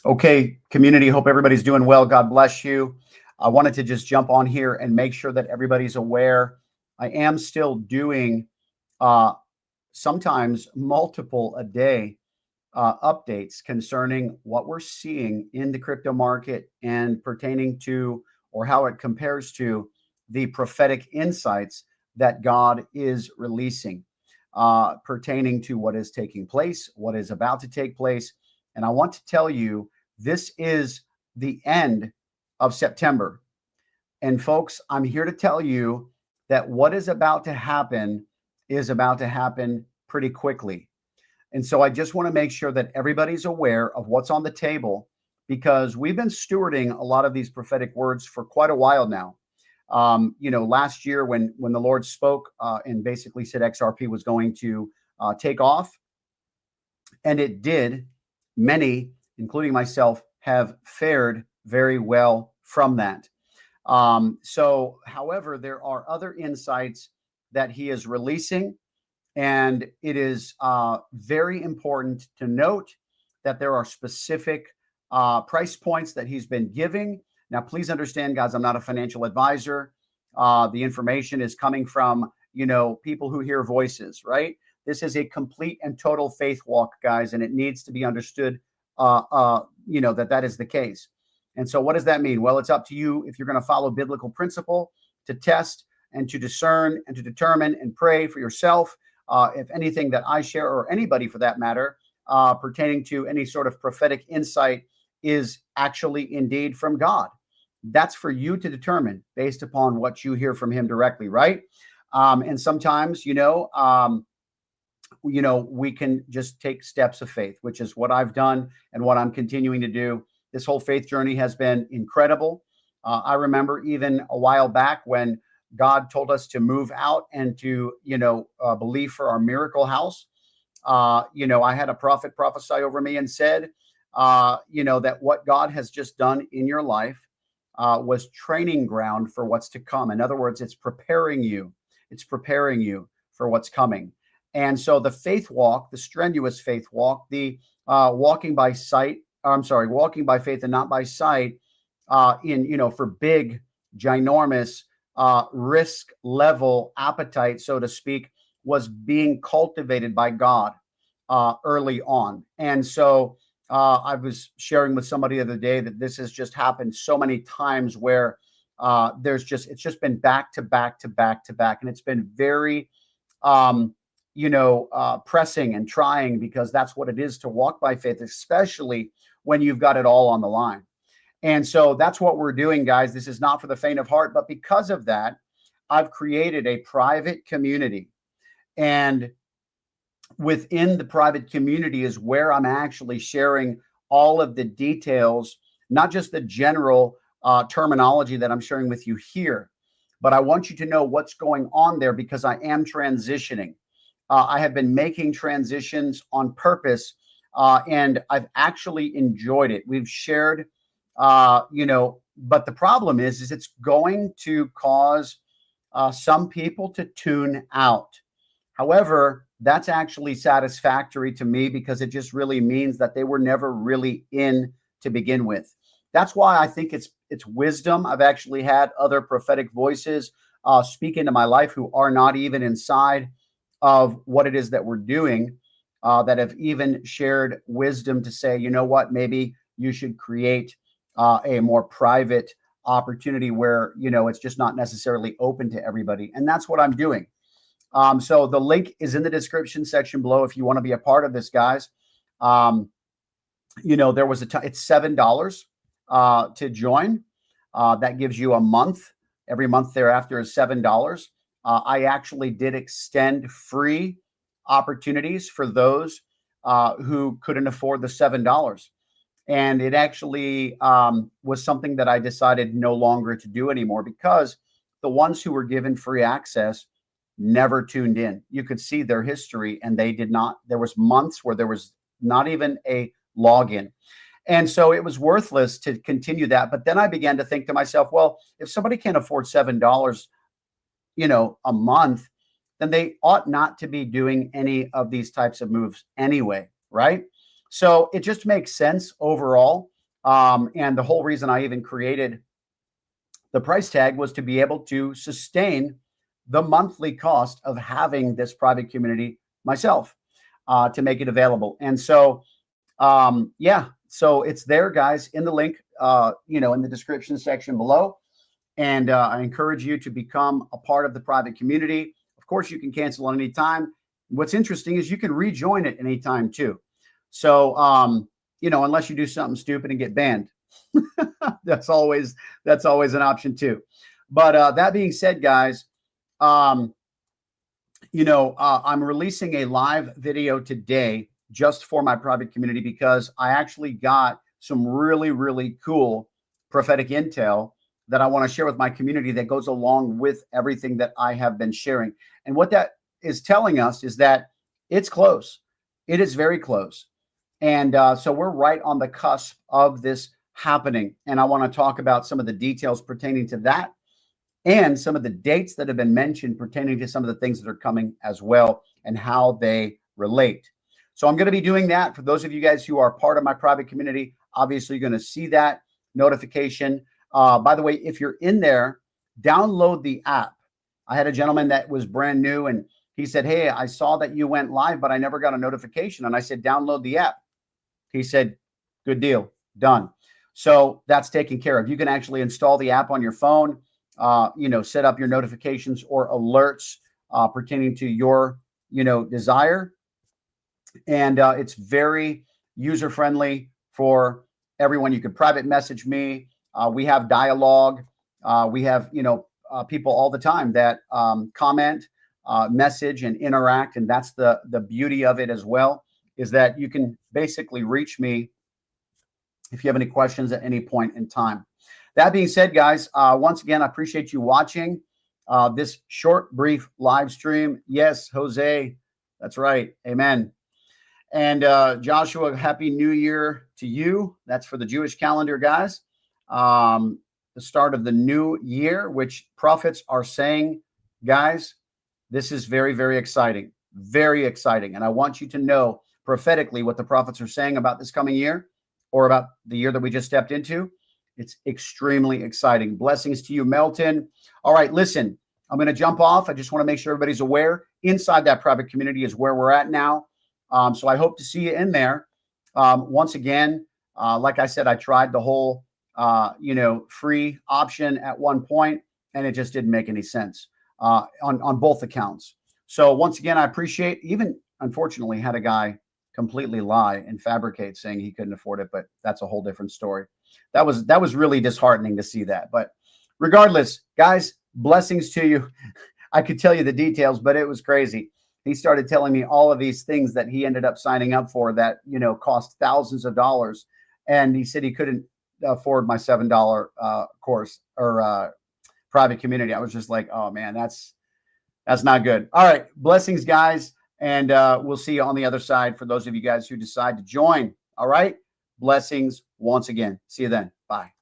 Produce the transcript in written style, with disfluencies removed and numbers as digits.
Okay, community, hope everybody's doing well. God bless you. I wanted to just jump on here and make sure that everybody's aware. I am still doing uh, sometimes multiple a day updates concerning what we're seeing in the crypto market and pertaining to or how it compares to the prophetic insights that God is releasing pertaining to what is taking place, what is about to take place. And I want to tell you, this is the end of September. And folks, I'm here to tell you that what is about to happen pretty quickly. And so I just want to make sure that everybody's aware of what's on the table because we've been stewarding a lot of these prophetic words for quite a while now. Last year when the Lord spoke and basically said XRP was going to take off, and it did, many, including myself, have fared very well from that. However, there are other insights that he is releasing. And it is very important to note that there are specific price points that he's been giving. Now, please understand, guys, I'm not a financial advisor. The information is coming from, people who hear voices, right? This is a complete and total faith walk, guys, and it needs to be understood, that is the case. And so what does that mean? Well, it's up to you if you're going to follow biblical principle to test and to discern and to determine and pray for yourself. If anything that I share, or anybody for that matter, pertaining to any sort of prophetic insight is actually indeed from God. That's for you to determine based upon what you hear from him directly, right? And sometimes, we can just take steps of faith, which is what I've done and what I'm continuing to do. This whole faith journey has been incredible. I remember even a while back when God told us to move out and to, believe for our miracle house. I had a prophet prophesy over me and said, that what God has just done in your life was training ground for what's to come. In other words, it's preparing you. It's preparing you for what's coming. And so the faith walk, the strenuous faith walk, the walking by faith and not by sight, for big, ginormous, risk level appetite, so to speak, was being cultivated by God early on. And so I was sharing with somebody the other day that this has just happened so many times where it's just been back to back to back to back. And it's been very, pressing and trying because that's what it is to walk by faith, especially when you've got it all on the line. And so that's what we're doing, guys. This is not for the faint of heart, but because of that, I've created a private community. And within the private community is where I'm actually sharing all of the details, not just the general terminology that I'm sharing with you here, but I want you to know what's going on there because I am transitioning. I have been making transitions on purpose, and I've actually enjoyed it. We've shared but the problem is it's going to cause some people to tune out. However, that's actually satisfactory to me because it just really means that they were never really in to begin with. That's why I think it's wisdom. I've actually had other prophetic voices speak into my life who are not even inside of what it is that we're doing, that have even shared wisdom to say, you know what, maybe you should create a more private opportunity where, it's just not necessarily open to everybody. And that's what I'm doing. So the link is in the description section below if you want to be a part of this, guys. There was it's $7 to join. That gives you a month. Every month thereafter is $7. I actually did extend free opportunities for those who couldn't afford the $7. And it actually was something that I decided no longer to do anymore because the ones who were given free access never tuned in. You could see their history and they did not. There was months where there was not even a login. And so it was worthless to continue that. But then I began to think to myself, well, if somebody can't afford $7, a month, then they ought not to be doing any of these types of moves anyway, right? So it just makes sense overall. And the whole reason I even created the price tag was to be able to sustain the monthly cost of having this private community myself, to make it available. And so, yeah, so it's there, guys, in the link, in the description section below. And I encourage you to become a part of the private community. Of course, you can cancel at any time. What's interesting is you can rejoin it anytime too. So, unless you do something stupid and get banned, that's always an option too. But that being said, guys, I'm releasing a live video today just for my private community because I actually got some really, really cool prophetic intel that I want to share with my community that goes along with everything that I have been sharing. And what that is telling us is that it's close. It is very close. And so we're right on the cusp of this happening. And I want to talk about some of the details pertaining to that and some of the dates that have been mentioned pertaining to some of the things that are coming as well and how they relate. So I'm going to be doing that for those of you guys who are part of my private community. Obviously, you're going to see that notification. By the way, if you're in there, download the app. I had a gentleman that was brand new and he said, "Hey, I saw that you went live, but I never got a notification." And I said, "Download the app." He said, "Good deal, done." So that's taken care of. You can actually install the app on your phone, set up your notifications or alerts pertaining to your, desire. And it's very user-friendly for everyone. You can private message me. We have dialogue. We have, people all the time that comment, message, and interact. And that's the beauty of it as well, is that you can basically reach me if you have any questions at any point in time. That being said, guys, once again, I appreciate you watching this short, brief live stream. Yes, Jose, that's right. Amen. And Joshua, Happy New Year to you. That's for the Jewish calendar, guys. The start of the new year, which prophets are saying, guys, this is very, very exciting. Very exciting. And I want you to know prophetically what the prophets are saying about this coming year or about the year that we just stepped into. It's extremely exciting. Blessings to you, Melton. All right, listen, I'm going to jump off. I just want to make sure everybody's aware. Inside that private community is where we're at now. So I hope to see you in there. Once again, like I said, I tried the whole, free option at one point, and it just didn't make any sense on both accounts. So once again, I appreciate, even unfortunately had a guy completely lie and fabricate saying he couldn't afford it, but that's a whole different story. That was really disheartening to see that. But regardless, guys, blessings to you. I could tell you the details, but it was crazy. He started telling me all of these things that he ended up signing up for that, cost thousands of dollars. And he said he couldn't afford my $7 course or private community. I was just like, oh man, that's not good. All right. Blessings, guys. And we'll see you on the other side for those of you guys who decide to join. All right. Blessings once again. See you then. Bye.